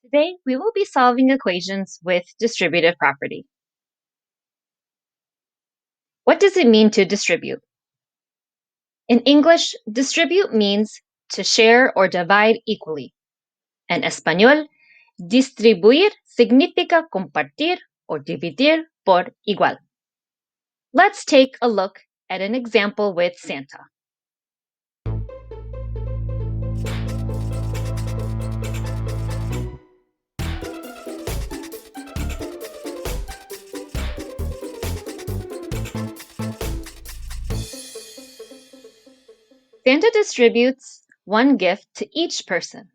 Today, we will be solving equations with distributive property. What does it mean to distribute? In English, distribute means to share or divide equally. En español, distribuir significa compartir o dividir por igual. Let's take a look at an example with Santa. Santa distributes one gift to each person.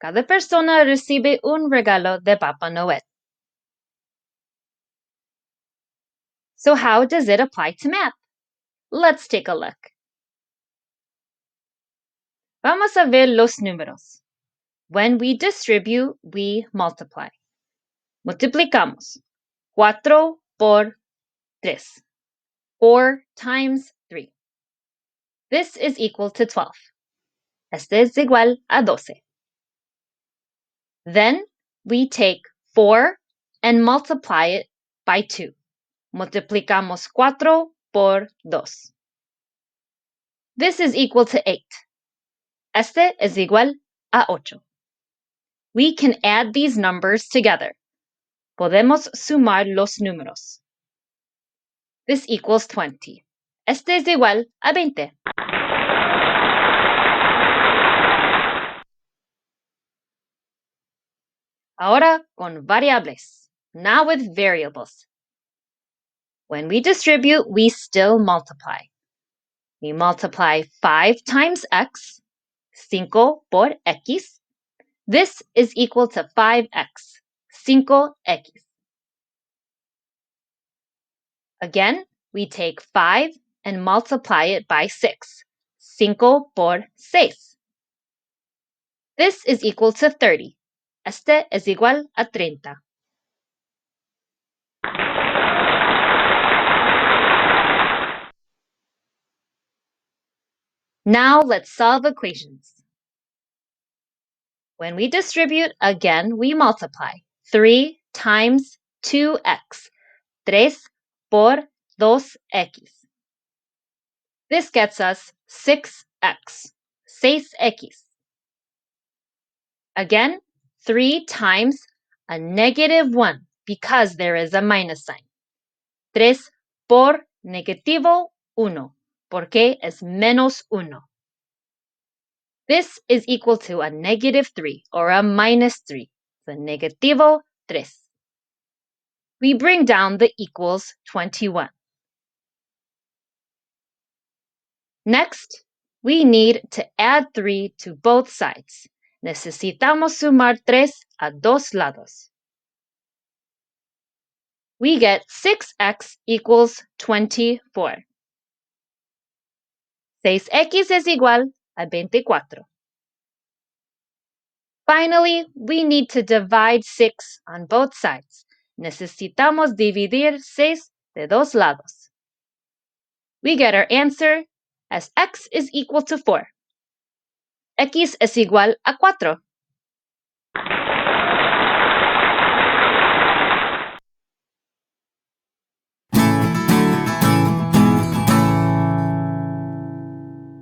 Cada persona recibe un regalo de Papá Noel. So how does it apply to math? Let's take a look. Vamos a ver los números. When we distribute, we multiply. Multiplicamos 4 por 3. 4 times 3. This is equal to 12. Este es igual a 12. Then we take 4 and multiply it by 2. Multiplicamos 4 por 2. This is equal to 8. Este es igual a 8. We can add these numbers together. Podemos sumar los números. This equals 20. Este es igual a 20. Ahora con variables. Now with variables. When we distribute, we still multiply. We multiply 5 times x, 5 por x. This is equal to 5x, 5x. Again, we take 5 and multiply it by 6, 5 por 6. This is equal to 30. Este es igual a 30. Now let's solve equations. When we distribute, again, we multiply. 3 times 2x. 3 por 2x. This gets us 6x. 6x. Again, 3 times a negative 1 because there is a minus sign. 3 por negativo 1 porque es menos 1. This is equal to a negative 3 or a minus 3. So negativo 3. We bring down the equals 21. Next, we need to add 3 to both sides. Necesitamos sumar 3 a dos lados. We get 6x equals 24. 6x es igual a 24. Finally, we need to divide 6 on both sides. Necesitamos dividir 6 de dos lados. We get our answer as x is equal to 4. X es igual a 4.